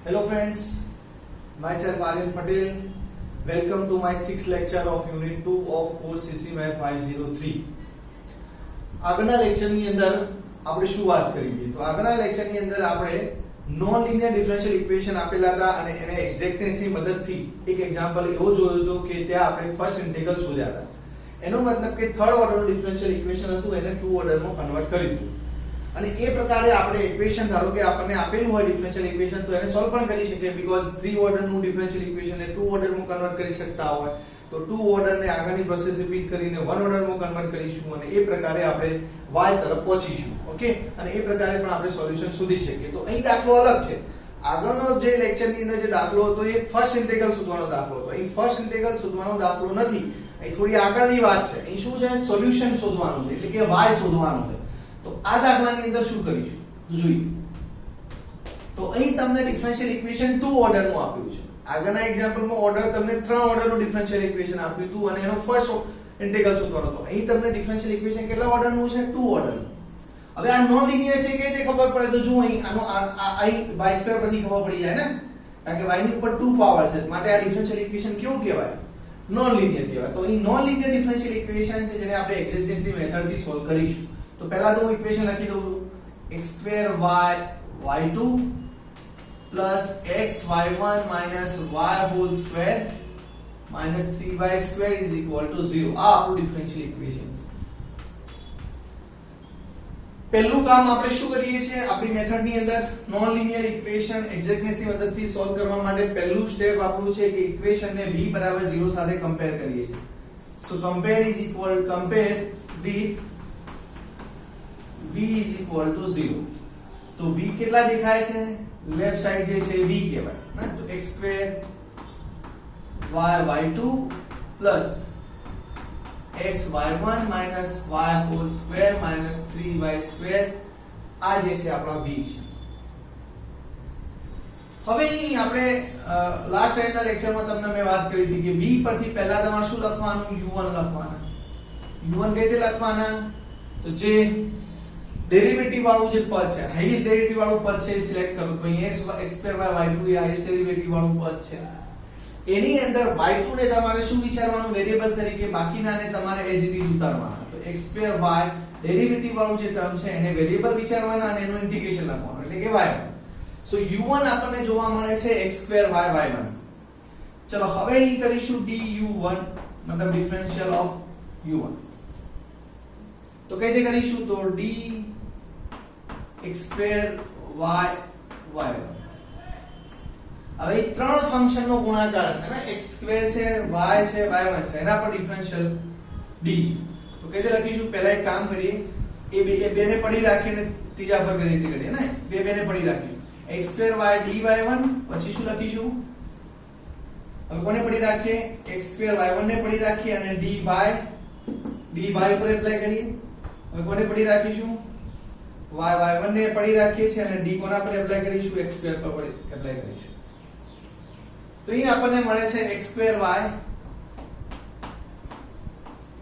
Hello friends, myself Aryan Patel. Welcome to my 6th lecture of Unit 2 of course CC Math 503. આગળના લેક્ચરની અંદર આપણે શું વાત કરી હતી? તો આગળના લેક્ચરની અંદર આપણે નોન લિનિયર ડિફરન્શિયલ ઇક્વેશન આપેલા હતા અને એને એક્ઝેક્ટનેસની મદદથી એક એક્ઝામ્પલ એવો જોયો હતો કે ત્યાં આપણે ફર્સ્ટ ઇન્ટિગ્રલ શોધ્યા હતા. એનો મતલબ કે થર્ડ ઓર્ડરનું ડિફરન્શિયલ ઇક્વેશન હતું એને ટુ ઓર્ડરમાં કન્વર્ટ કરી દીધું. અને એ પ્રકારે આપણે ઇક્વેશન ધારો કે આપણને આપેલું હોય ડિફરન્શિયલ ઇક્વેશન તો એને સોલ્વ પણ કરી શકીએ બીકોઝ 3 ઓર્ડરનું ડિફરન્શિયલ ઇક્વેશન ને 2 ઓર્ડરમાં કન્વર્ટ કરી શકતા હોય તો 2 ઓર્ડરને આગળની પ્રોસેસ રિપીટ કરીને 1 ઓર્ડરમાં કન્વર્ટ કરીશું અને એ પ્રકારે આપણે y તરફ પહોંચીશું. ઓકે, અને એ પ્રકારે પણ આપણે સોલ્યુશન શોધી શકીએ. તો અહીં દાખલો અલગ છે. આગળનો જે લેક્ચરની અંદર જે દાખલો હતો એ ફર્સ્ટ ઇન્ટિગ્રલ શોધવાનો દાખલો હતો. અહીં ફર્સ્ટ ઇન્ટિગ્રલ શોધવાનો દાખલો નથી. અહીં થોડી આગળની વાત છે. અહીં શું છે? સોલ્યુશન શોધવાનું છે એટલે કે y શોધવાનું છે. તો આ દાખલાની અંદર શું કરીશું જોઈએ. તો અહીં તમને ડિફરન્શિયલ ઇક્વેશન 2 ઓર્ડરનું આપ્યું છે. આગળના એક્ઝામ્પલમાં ઓર્ડર તમને 3 ઓર્ડરનું ડિફરન્શિયલ ઇક્વેશન આપ્યું હતું અને એનો ફર્સ્ટ ઇન્ટિગ્રલ શોધવાનો હતો. અહીં તમને ડિફરન્શિયલ ઇક્વેશન કેટલા ઓર્ડરનું છે? 2 ઓર્ડરનું. હવે આ નોન લિનિયર છે કે તે ખબર પડે તો જો અહીં આનો અહીં y2 પરથી ખબર પડી જાય ને, કારણ કે y ની ઉપર 2 પાવર છે માટે આ ડિફરન્શિયલ ઇક્વેશન કેવું કહેવાય? નોન લિનિયર કહેવાય. તો અહીં નોન લિનિયર ડિફરન્શિયલ ઇક્વેશન છે જેને આપણે એક્ઝેક્ટનેસની મેથડથી સોલ્વ કરીશું. તો પહેલા તો હું ઇક્વેશન લખી દઉં x2y y2 plus xy1 minus y whole square minus 3y square is equal to 0. આ આપણું ડિફરન્શિયલ ઇક્વેશન છે. પહેલું કામ આપણે શું કરીએ છીએ આપણી મેથડની અંદર નોન લિનિયર ઇક્વેશન એક્ઝેક્ટનેસની મદદથી સોલ્વ કરવા માટે પહેલું સ્ટેપ આપણું છે કે ઇક્વેશનને v બરાબર 0 સાથે કમ્પેર કરીએ છીએ. સો compare with v is equal to 0. તો v કેટલા દેખાય છે? લેફ્ટ સાઈડ જે છે v કહેવાય ને. તો x2 y2 plus xy1 minus y whole square minus 3y square આ જે છે આપણા v છે. હવે અહીં આપણે લાસ્ટ ટાઈમના લેક્ચરમાં તમને મેં વાત કરી હતી કે v પરથી પહેલા તમારે શું લખવાનું? u1 લખવાના. u1 કઈ રીતે લખવાના? તો જે ડેરિવેટિવ વાળું જે પદ છે, હાઈએસ્ટ ડેરિવેટિવ વાળું પદ છે એ સિલેક્ટ કરો. તો અહીં x2 y2 એ હાઈએસ્ટ ડેરિવેટિવ વાળું પદ છે. એની અંદર y2 ને તમારે શું વિચારવાનું? વેરીએબલ તરીકે. બાકીનાને તમારે એઝ ઇટ ઇઝ ઉતારવાના. તો x2 y ડેરિવેટિવ વાળું જે ટર્મ છે એને વેરીએબલ વિચારવાના અને એનું ઇન્ટિગ્રેશન લખવાનું એટલે કે y1. સો u1 આપણને જોવા મળે છે x2 y y1. ચલો હવે અહીં કરીશું du1 મતલબ ડિફરન્શિયલ ઓફ u1. તો કઈ રીતે કરીશું? તો d x2 y y1. હવે ત્રણ ફંક્શનનો ગુણાકાર છે ને, x2 છે, y છે, y1 છે. એના પર ડિફરન્શિયલ d છે. તો કઈ રીતે લખીશું? પહેલા એક કામ કરીએ, એ બેને પડી રાખીને ત્રીજા પર કઈ રીતે કરીએ ને, બેને પડી રાખીશું. x2 y dy1 પછી શું લખીશું? હવે કોને પડી રાખીએ? x2 y1 ને પડી રાખીએ અને dy ઉપર એપ્લાય કરીએ. હવે કોને પડી રાખીશું? y1 ને પડી રાખીએ છીએ અને d કોના પર એપ્લાય કરીશું? x2 પર એપ્લાય કરીશું. તો અહીં આપણને મળે છે x2 y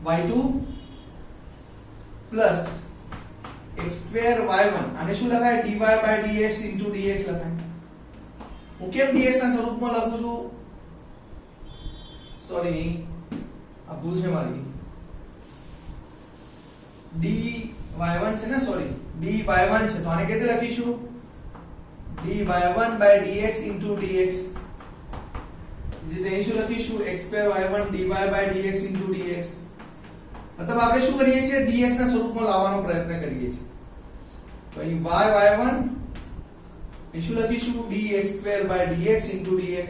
y2 plus x2 y1 આને શું લખાય? dy by dx into dx લખાય. હું કેમ dx ના સ્વરૂપમાં લખું છું? સોરી, આ ભૂલ છે મારી. dy1 છે ને, સોરી dy1 છે તો આને કેવી રીતે લખીશું? dy1 by dx into dx. જે તે શું લખીશું? x2 y1 dy by dx into dx. મતલબ આપણે શું કરીએ છીએ? dx ના સ્વરૂપમાં લાવવાનો પ્રયત્ન કરીએ છીએ. તો અહીં y1 એ શું લખીશું? dx2 by dx into dx.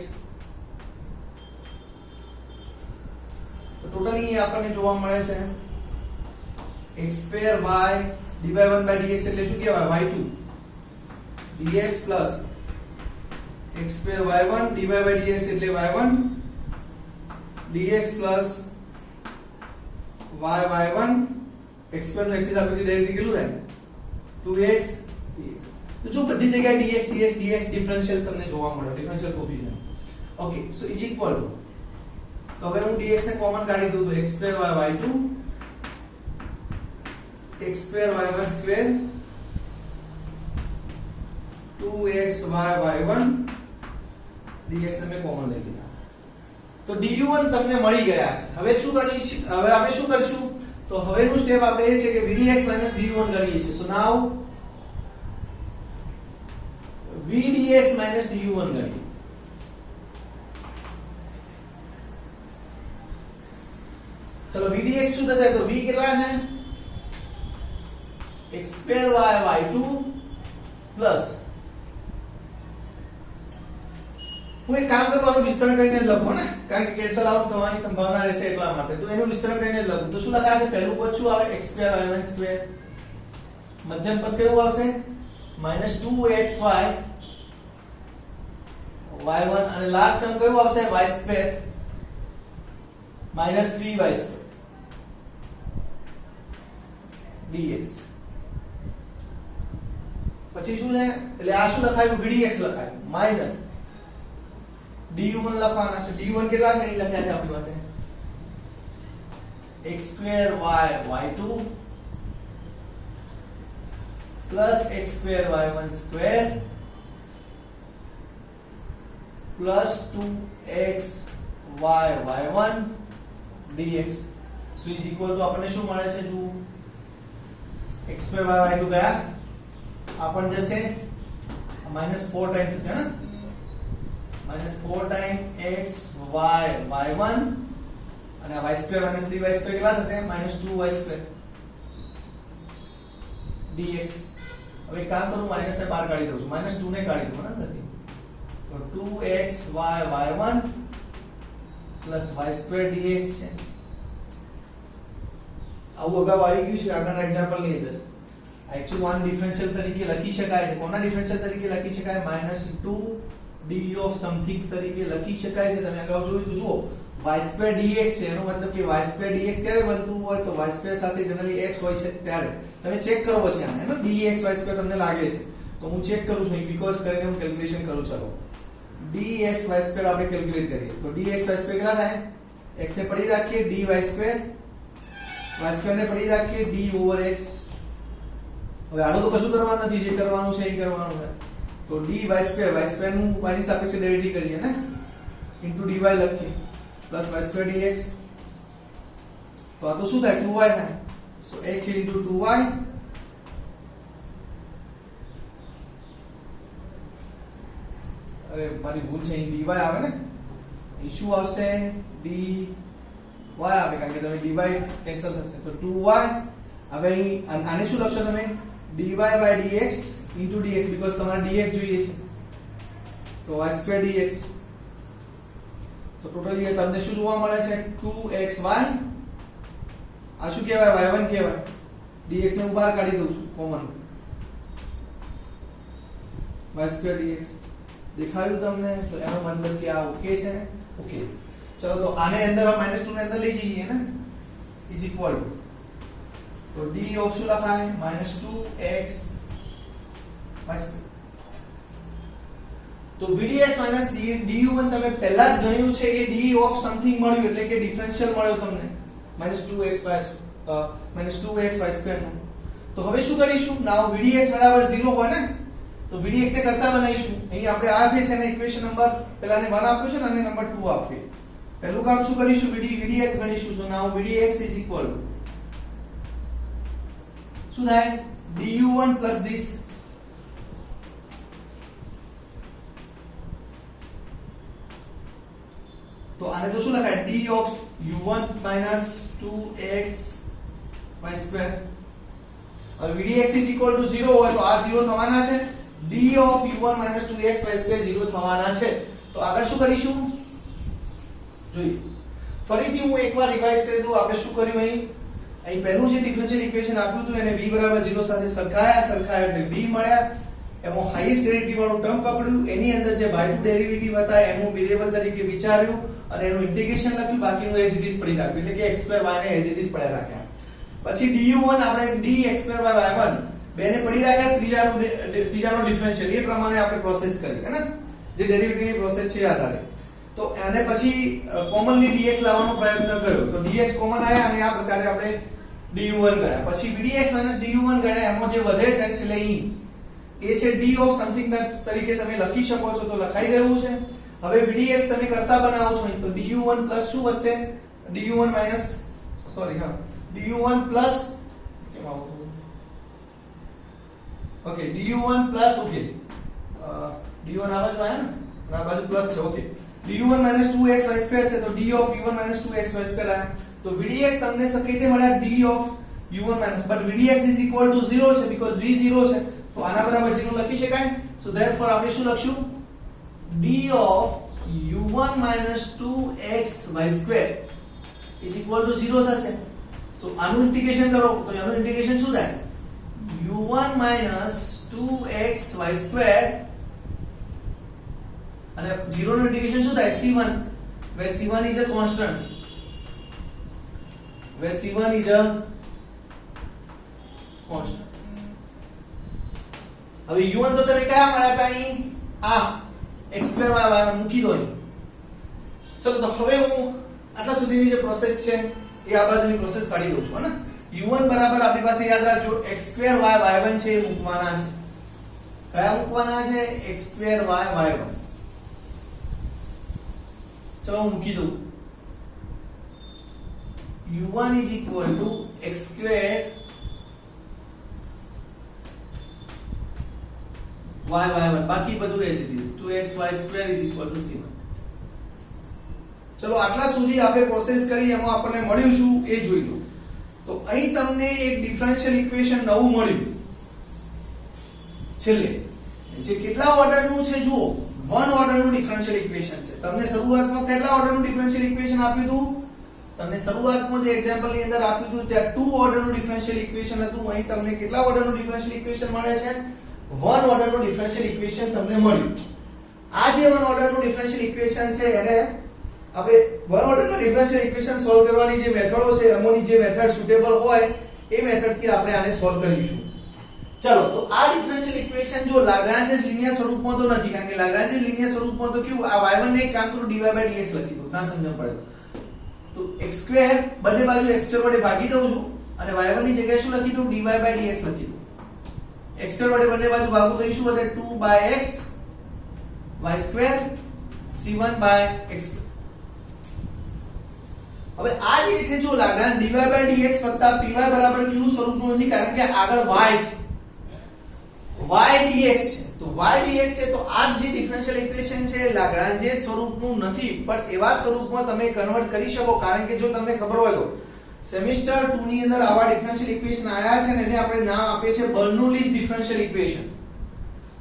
તો ટોટલી આપણને જોવા મળે છે x2 y dy1 by dx એટલે શું કહેવાય? y2 dx plus x2 y1 dy by dx એટલે y1 dx plus y1 x2 નો x આપણે ડાયરેક્ટ કેટલું થાય? 2x. તો જો બધી જગ્યાએ dx ડિફરન્શિયલ તમને જોવા મળે, differential coefficient. Okay, so is equal to, તો હવે હું dx ને કોમન કાઢી દઉં તો x2 y2 x2 y1 square 2xy y1 dx તમે કોમન લઈ લીધા તો du1 તમને મળી ગયા છે. હવે શું કરીશું? હવે આપણે શું કરીશું? તો હવેનું સ્ટેપ આપણે એ છે કે vdx du1 ગણીએ છીએ. સો નાઉ vdx du1 ગણીએ. चलो vdx શું થશે? તો v કેટલા છે? x2y y2 પ્લસ હું એક કામ કરવાનું વિસ્તરણ કરીને જ લખું ને, કારણ કે કેન્સલ આઉટ થવાની સંભાવના રહેશે એટલા માટે. તો એનું વિસ્તરણ કરીને જ લખું. તો શું લખાશે? પહેલું પદ શું આવે? x2 y1 2. મધ્યમ પદ કેવું આવશે? -2xy y1 અને લાસ્ટ ટર્મ કયું આવશે? y2 -3y2 dx. પછી શું છે? એટલે આ શું લખાયું? vdx લખાયું માઈનસ du1 લખવાના છે. du1 કેટલા છે? અહીં લખ્યા છે આપણી પાસે x2y y2 plus x2 y1 square plus 2x y y1 dx. So is equal to આપણને શું મળે છે? જો x2 y y2 ગયા આપણ જશે -4 ટાઈમ થશે ને, -4 ટાઈમ x y y1 અને આ y2 -3y2 કેટલા થશે? -2y2 dx. હવે એક કામ કરું, માઈનસ ને બહાર કાઢી દઉં છું, -2 ને કાઢી દઉં ને નથી. તો 2x y y1 plus y2 dx છે. આવું અગાઉ આવી ગયું છે આગળના એક્ઝામ્પલ ની અંદર. एक्चुअली वन डिफरेंशियल तरीके लखी शकाय છે. કોના ડિફરન્શિયલ તરીકે લખી શકાય? -2 d ઓફ સમથિંગ તરીકે લખી શકાય છે. તમે અગાઉ જોયું તો જુઓ y2 dx છે, એનો મતલબ કે y2 dx ક્યારે બનતું હોય? તો y2 સાથે જનરલી x હોય છે ત્યારે. તમે ચેક કરો પછી આને, હે ને, dx y2 તમને લાગે છે તો હું ચેક કરું છું બીકોઝ કરીને હું કેલ્ક્યુલેશન કરું. ચાલો dx y2 આપણે કેલ્ક્યુલેટ કરીએ તો dx y2 કેટલા થાય? x ને પડી રાખીએ dy2, y2 ને પડી રાખીએ d ઓવર x. હવે આનો તો કશું કરવાનું નથી, જે કરવાનું છે એ કરવાનું છે. તો dy2 y2 નું y ની સાપેક્ષે ડેરિવેટિવ કરીએ ને, ઇન્ટુ dy લખીએ પ્લસ y2 dx. તો આ તો શું થાય? 2y થાય. સો x ઇન્ટુ 2y અરે મારી ભૂલ છે, અહીં dy આવે ને, અહીં શું આવશે? dy આવે, કારણ કે તમે dy કેન્સલ થશે તો 2y. હવે અહીં આને શું લખશો તમે? dy by dx into dx, because તમારે dx જોઈએ છે તો y2 dx. તો ટોટલી તમને શું જોવા મળે છે? 2xy. આ શું કહેવાય? y1 કહેવાય. dx ને હું બહાર કાઢી દઉં છું કોમન, y2 dx. દેખાયું તમને? તો એનો મતલબ કે આ ઓકે છે. ઓકે, ચલો તો આને અંદર -2 ને અંદર લઈ જઈએ ને, ઇઝ ઇક્વલ ટુ તો d ઓફ શું લખાય? -2x y2. તો vdx du1 તમે પહેલા જ ગણ્યું છે કે d ઓફ સમથિંગ મળ્યું, એટલે કે ડિફરન્શિયલ મળ્યો તમને -2x y2 નો. તો હવે શું કરીશું? નાઉ vdx બરાબર 0 હોય ને, તો vdx ને કરતા બનાવીશું. અહીં આપણે આ છે ને ઇક્વેશન નંબર પહેલાને 1 આપ્યો છે ને અને નંબર 2 આપીએ. પહેલું કામ શું કરીશું? vdx ગણીશું. તો નાઉ vdx ઇઝ ઇક્વલ શું થાય? du1 plus this. તો આને તો શું લખાય? d of u1 2x y2. હવે vdx ઇઝ ઇક્વલ ટુ 0 હોય તો આ 0 થવાના છે. d of u1 2x y2 0 થવાના છે. તો આગળ શું કરીશું? જોઈએ ફરીથી હું એકવાર રિવાઇઝ કરી દઉં. આપણે શું કર્યું? અહીં પહેલું જે ડિફરન્શિયલ ઇક્વેશન આપ્યું હતું એને v બરાબર 0 સાથે સરખાયા એટલે v મળ્યા. એમાં હાઈએસ્ટ ડેરિવેટિવ વાળું ટર્મ પકડ્યું, એની અંદર જે y2 ડેરિવેટિવ હતા એનું વેરિયેબલ તરીકે વિચાર્યું અને એનું ઇન્ટિગ્રેશન લખ્યું, બાકીનું એઝ ઇટ ઇઝ પડી રાખ્યું, એટલે કે x2y ને એઝ ઇટ ઇઝ પડ્યા રાખ્યા. પછી du1 આપણે dx2y y1 બેને પડી રાખ્યા, ત્રીજાનો ડિફરન્શિયલ એ પ્રમાણે આપણે પ્રોસેસ કરી, હે ને, જે ડેરિવેટિવની પ્રોસેસ છે આધારે. તો આને પછી કોમનલી dx લાવવાનો પ્રયત્ન કર્યો તો dx કોમન આયા અને આ પ્રકારે આપણે du1 ગણ્યા. પછી vdx du1 ગણ્યા, એમાં જે વધે છે છેલ્લે એ છે d ઓફ સમથિંગ તરીકે તમે લખી શકો છો, તો લખાઈ ગયું છે. હવે vdx તમે કરતા બનાવો છો તો du1 પ્લસ શું વધશે du1 માઈનસ સોરી હા du1 પ્લસ કેમ આવું okay du1 plus okay du1 આ બાજુ આયા ને આ બાજુ પ્લસ છે ઓકે du1 minus 2xy2 છે તો d of u1 minus 2xy2 આયા તો vdx તમને કઈ રીતે મળ્યા d of u1 minus but vdx is equal to 0 છે because v 0 છે તો આના બરાબર 0 લખી શકાય so therefore આપણે શું લખશું d of u1 minus 2xy2 is equal to 0 થશે so આનું ઇન્ટિગ્રેશન કરો તો આનું ઇન્ટિગ્રેશન શું થાય u1 minus 2xy2 અને 0 નું ઇન્ટિગ્રેશન શું થાય c1 where c1 is a constant where c1 is a constant હવે u1 તો તમે કયા મળ્યા હતા અહીં આ x2y મૂકી દો અહીં ચલો તો હવે હું આટલા સુધીની જે પ્રોસેસ છે એ આ બાજુની પ્રોસેસ કાઢી દઉં છું હે u1 બરાબર આપણી પાસે યાદ રાખજો x2y y1 છે એ મૂકવાના છે કયા મૂકવાના છે x2y y1 चलो મૂકી દઉં u1 is equal to x square y1 બાકી બધું as it is 2xy square is equal to c1 ચલો આટલા સુધી આપણે પ્રોસેસ કરી એમાં આપણને મળ્યું શું એ જોઈ લો તો અહીં તમને એક ડિફરન્શિયલ ઇક્વેશન નવું મળ્યું છેલ્લે જે કેટલા ઓર્ડરનું છે જુઓ વન ઓર્ડરનું ડિફરન્શિયલ ઇક્વેશન છે તમને શરૂઆતમાં કેટલા ઓર્ડરનું ડિફરન્શિયલ ઇક્વેશન આપ્યું હતું તમને શરૂઆતમાં જે એક્ઝામ્પલ ની અંદર આપ્યું હતું ત્યાં 2 ઓર્ડરનું ડિફરન્શિયલ ઇક્વેશન હતું અહીં તમને કેટલા ઓર્ડરનું ડિફરન્શિયલ ઇક્વેશન મળે છે વન ઓર્ડરનું ડિફરન્શિયલ ઇક્વેશન તમને મળ્યું આ જે વન ઓર્ડરનું ડિફરન્શિયલ ઇક્વેશન છે એને આપણે વન ઓર્ડરનું ડિફરન્શિયલ ઇક્વેશન સોલ્વ કરવાની જે મેથડો છે એમોની જે મેથડ સુટેબલ હોય એ મેથડથી આપણે આને સોલ્વ કરીશું चलो तो આ ડિફરન્શિયલ ઇક્વેશન જો લાગ્રાન્જેસ લિનિયર સ્વરૂપમાં તો નથી કારણ કે લાગ્રાન્જેસ લિનિયર સ્વરૂપમાં તો કેવું આ y1 ને એક કામ કરું dy/dx લખી દો ના સમજણ પડે તો x2 બંને બાજુ x2 વડે ભાગી દઉં છું અને y1 ની જગ્યાએ શું લખી દઉં dy/dx લખી દઉં x2 વડે બંને બાજુ ભાગું તો શું વધે 2/x y2 c1/x2 હવે આ જે છે જો લાગ્રાન્જ dy/dx વત્તા py બરાબર q સ્વરૂપનું નથી કારણ કે આગળ y છે y dx છે તો y dx છે તો આ જે ડિફરન્શિયલ ઇક્વેશન છે લાગ્રાન્જેસ સ્વરૂપનું નથી પણ એવા સ્વરૂપમાં તમે કન્વર્ટ કરી શકો કારણ કે જો તમને ખબર હોય તો સેમેસ્ટર 2 ની અંદર આવા ડિફરન્શિયલ ઇક્વેશન આયા છે ને એને આપણે નામ આપીએ છે બર્નોલીઝ ડિફરન્શિયલ ઇક્વેશન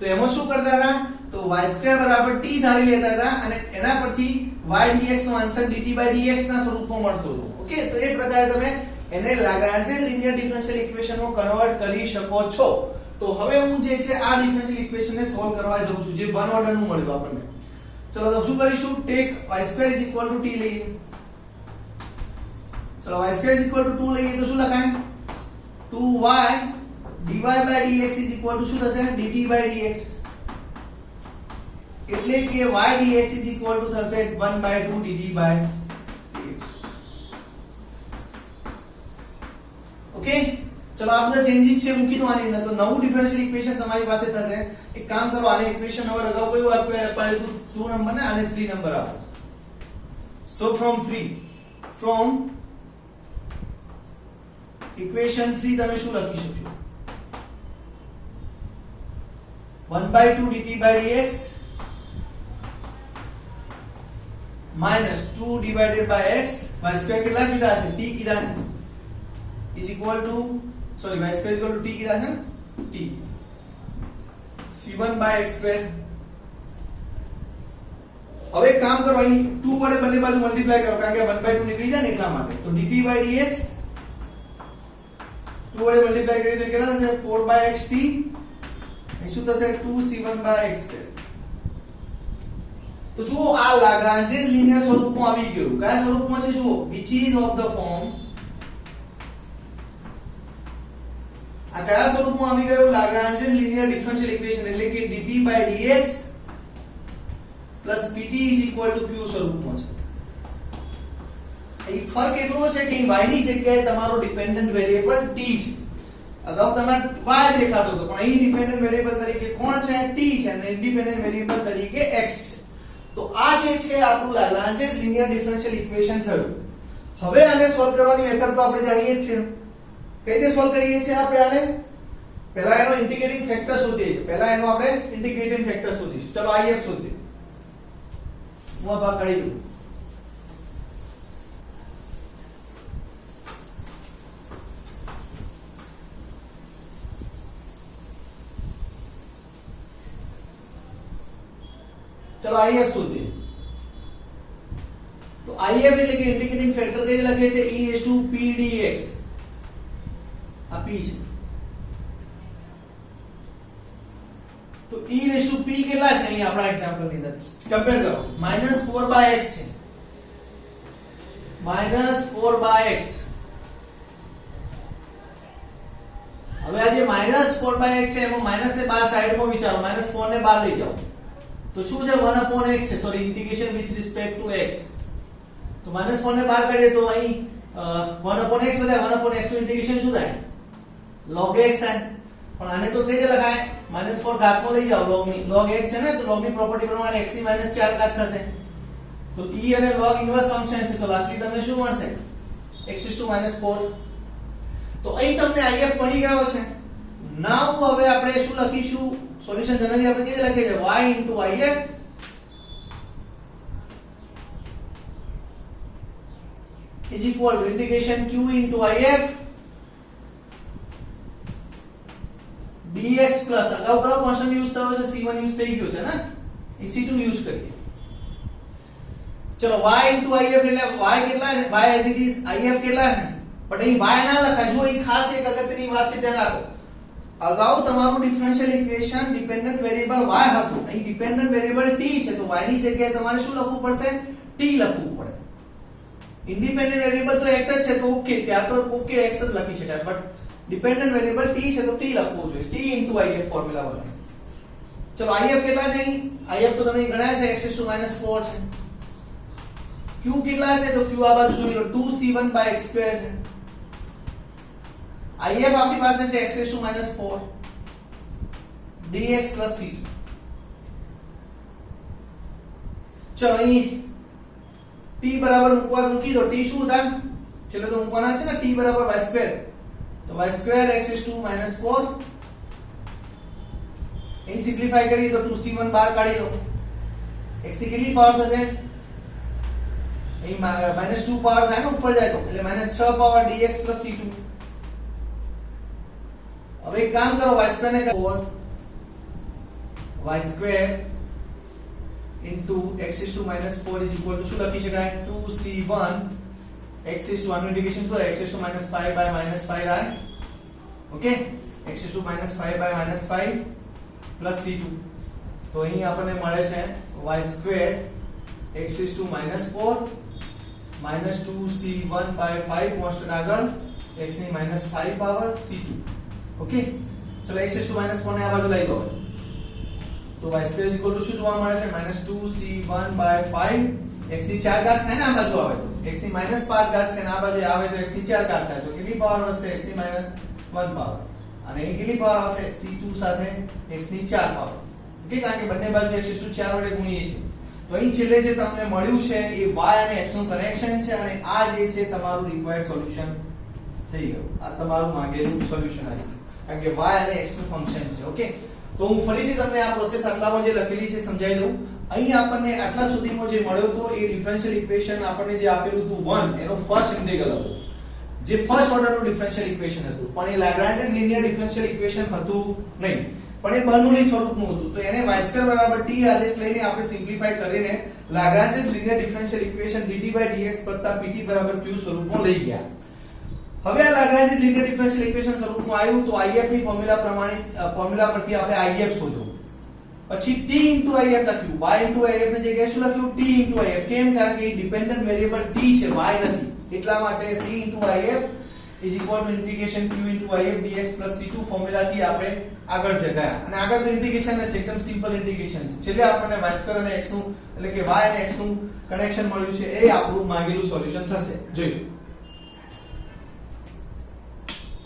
તો એમાં શું કરતા હતા તો y2 બરાબર t ધારી લેતા હતા અને એના પરથી y dx નો આન્સર dt/dx ના સ્વરૂપમાં મળતો હતો ઓકે તો એ પ્રકારે તમે એને લાગ્રાન્જેસ લિનિયર ડિફરન્શિયલ ઇક્વેશનમાં કન્વર્ટ કરી શકો છો તો હવે હું જે છે આ ડિફરન્શિયલ ઇક્વેશન ને સોલ્વ કરવા જઉં છું જે વન ઓર્ડર નું મળ્યું આપણને ચલો તો શું કરીશું ટેક y2 = t લઈએ ચલો y2 = 2 લઈએ તો શું લખાય 2y dy/dx = શું થશે dt/dx એટલે કે y dx થશે 1/2 dt/dx ઓકે चलो आप બધા ચેન્જીસ છે મૂકી દો આની અંદર તો નવું ડિફરન્શિયલ ઇક્વેશન તમારી પાસે થશે એક કામ કરો આને ઇક્વેશન નંબર અગાઉ કયું આપ્યું 2 નંબર ને આને 3 નંબર આપો સો ફ્રોમ ઇક્વેશન 3 તમે શું લખી શકશો 1/2 dt/dx minus 2 divided by x y2 કેટલા કીધા છે t કીધા છે is equal to sorry y square equal to t કીધા છે ને t c1/x2 હવે એક કામ કરો અહીં 2 વડે બંને બાજુ મલ્ટીપ્લાય કરો કારણ કે 1/2 નીકળી જાય ને એટલા માટે તો dt/dx 2 વડે મલ્ટીપ્લાય કરીએ તો કેટલા થશે 4/xt અહીં શું થશે 2c1/x2 તો જુઓ આ લાગ્રાન્જેસ લિનિયર સ્વરૂપમાં આવી ગયું કયા સ્વરૂપમાં છે જુઓ which is of the form આ કયા સ્વરૂપમાં આવી ગયું લાગ્રાન્જેસ લિનિયર ડિફરન્શિયલ ઇક્વેશન એટલે કે dt/dx pt q સ્વરૂપમાં છે અહીં ફરક એટલો છે કે y ની જગ્યાએ તમારો ડિપેન્ડન્ટ વેરીએબલ t છે અગાઉ તમારે y દેખાતો હતો પણ અહીં ડિપેન્ડન્ટ વેરીએબલ તરીકે કોણ છે t છે અને ઇન્ડિપેન્ડન્ટ વેરીએબલ તરીકે x છે તો આ જે છે આપણું લાગ્રાન્જિયન લિનિયર ડિફરન્શિયલ ઇક્વેશન થયું. હવે આને સોલ્વ કરવાની મેથડ તો આપણે જાણીએ જ છીએ. કઈ રીતે સોલ્વ કરીએ છીએ આપણે આને? પહેલા એનો ઇન્ટિગ્રેટિંગ ફેક્ટર શોધીએ છીએ. પહેલા એનો આપણે ઇન્ટિગ્રેટિંગ ફેક્ટર શોધીશું. ચલો IF શોધીએ. હું આ ભાગ કાઢી દઉં. चलो IF शोधिए. तो IF એટલે કે ઇન્ટિગ્રેટિંગ ફેક્ટર કઈ લખે છે? e raised to p dx. આ p છે. તો e raised to p કેટલા છે અહીં આપણા એક્ઝામ્પલ ની અંદર? કમ્પેર કરો. -4/x છે. -4/x. હવે આ જે -4/x છે એમાં માઈનસ ને બાર સાઈડમાં વિચારો. -4 ને બહાર લઈ જાઓ. તો શું છે? 1/x છે. Sorry, integration with respect to x. તો -4 ને બહાર કાઢીએ તો અહીં 1/x વધે. 1/x નું ઇન્ટિગ્રેશન શું થાય? log x થાય. પણ આને તો કઈ રીતે લખાય? -4 ઘાતમાં લઈ જાઓ. log x છે ને, તો log ની પ્રોપર્ટી પ્રમાણે x ની -4 ઘાત થશે. તો e અને log ઇન્વર્સ ફંક્શન છે. તો લાસ્ટલી તમને શું મળશે? x⁻⁴. તો અહીં તમને IF મળી ગયો છે. નાઉ હવે આપણે શું લખીશું? સોલ્યુશન જનરલી આપણે કેવી લખીએ છીએ? y into IF is equal to integration q into IF dx plus અગાઉ કયો કોન્સ્ટન્ટ યુઝ થયો છે? c1 યુઝ થઈ ગયો છે ને, એ c2 યુઝ કરીએ. ચલો y into IF એટલે y કેટલા છે? y as it is. IF કેટલા છે? પણ અહીં y ના લખાય. જો અહીં ખાસ એક અગત્યની વાત છે, ધ્યાન રાખો. અગાઉ તમારું differential equation dependent variable y હતું. અહીં ડિપેન્ડન્ટ વેરીએબલ t છે. તો y ની જગ્યાએ તમારે શું લખવું પડશે? t લખવું પડે. ઇન્ડિપેન્ડન્ટ વેરીએબલ તો x જ છે, તો ઓકે, ત્યાં તો ઓકે x જ લખી શકાય. બટ ડિપેન્ડન્ટ વેરીએબલ t છે, તો t લખવું જોઈએ. t into IF ફોર્મ્યુલા બને. ચલો IF કેટલા છે અહીં? IF તો તમે ગણ્યા છે, x⁻⁴ છે. q કેટલા છે? તો q આ બાજુ જોઈ લો, 2c1/x² છે. IF આપણી પાસે છે x⁻⁴ dx plus c2. ચલો અહીં t બરાબર મૂકી દો. t શું હતા? ચલો તો મૂકવાના છે ને, t બરાબર y². તો y² x⁻⁴. અહીં સિમ્પ્લિફાઈ કરી તો 2c1 બહાર કાઢી લો. x ની કેટલી પાવર થશે? અહીં -2 પાવર થાય ને, ઉપર જાય તો એટલે -6 પાવર dx plus c2. હવે એક કામ કરો, y² ને 4 y² into x⁻⁴ is equal to શું લખી શકાય? 2c1 x આનું ઇન્ટિગ્રેશન શું થાય? x⁻⁵/-5 okay, x⁻⁵/-5 plus c2. તો અહીં આપણને મળે છે y² x⁻⁴ -2c1/5 કોન્સ્ટન્ટ આગળ x ની -5 પાવર c2. ઓકે, ચલો x⁻⁴ ને આ બાજુ લઈ લો. તો y² શું જોવા મળે છે? -2c1/5. x ની 4 ઘાત થાય ને, આ બાજુ આવે તો x ની -5 ઘાત છે ને, આ બાજુ આવે તો x ની 4 ઘાત થાય. તો કેટલી પાવર વધશે? x ની -1 પાવર. અને અહીં કેટલી પાવર આવશે? c2 સાથે x ની 4 પાવર. ઓકે, કારણ કે બંને બાજુ x⁻4 વડે ગુણીએ છીએ. તો અહીં છેલ્લે જે તમને મળ્યું છે એ y અને x નું કનેક્શન છે, અને આ જે છે તમારું રિક્વાયર્ડ સોલ્યુશન થઈ ગયું. આ તમારું માંગેલું સોલ્યુશન આવ્યું, કારણ કે y અને x નું ફંક્શન છે. ઓકે, તો હું ફરીથી તમને આ પ્રોસેસ આટલામાં જે લખેલી છે સમજાવી દઉં. અહીં આપણને આટલા સુધીમાં જે મળ્યો તો એ ડિફરન્શિયલ ઇક્વેશન આપણને જે આપેલું હતું 1 એનો ફર્સ્ટ ઇન્ટિગ્રલ હતો, જે ફર્સ્ટ ઓર્ડરનું ડિફરન્શિયલ ઇક્વેશન હતું. પણ એ લાગ્રાન્જિયન લિનિયર ડિફરન્શિયલ ઇક્વેશન હતું નહીં, પણ એ બર્નોલી સ્વરૂપનું હતું. તો એને y² બરાબર t આદેશ લઈને આપણે સિમ્પ્લિફાઈ કરીને Lagrangian linear differential equation dt/dx pt બરાબર q સ્વરૂપમાં લઈ ગયા. હવે આ લાગ્રાન્જિયન લિનિયર ડિફરન્શિયલ ઇક્વેશન સ્વરૂપમાં આવ્યું તો IF ની ફોર્મ્યુલા પ્રમાણે ફોર્મ્યુલા પરથી આપણે IF શોધો. પછી t into IF લખ્યું. y into IF ની જગ્યાએ શું લખ્યું? t into IF. કેમ? કારણ કે ડિપેન્ડન્ટ વેરીએબલ t છે, y નથી. એટલા માટે t into IF is equal to integration q into IF dx plus c2 ફોર્મ્યુલાથી આપણે આગળ જગ્યા. અને આગળ તો ઇન્ટિગ્રેશન છે, એકદમ સિમ્પલ ઇન્ટિગ્રેશન છે. છેલ્લે આપણને y² અને x નું એટલે કે y અને x નું કનેક્શન મળ્યું છે, એ આપણું માંગેલું સોલ્યુશન થશે. જોઈ લો.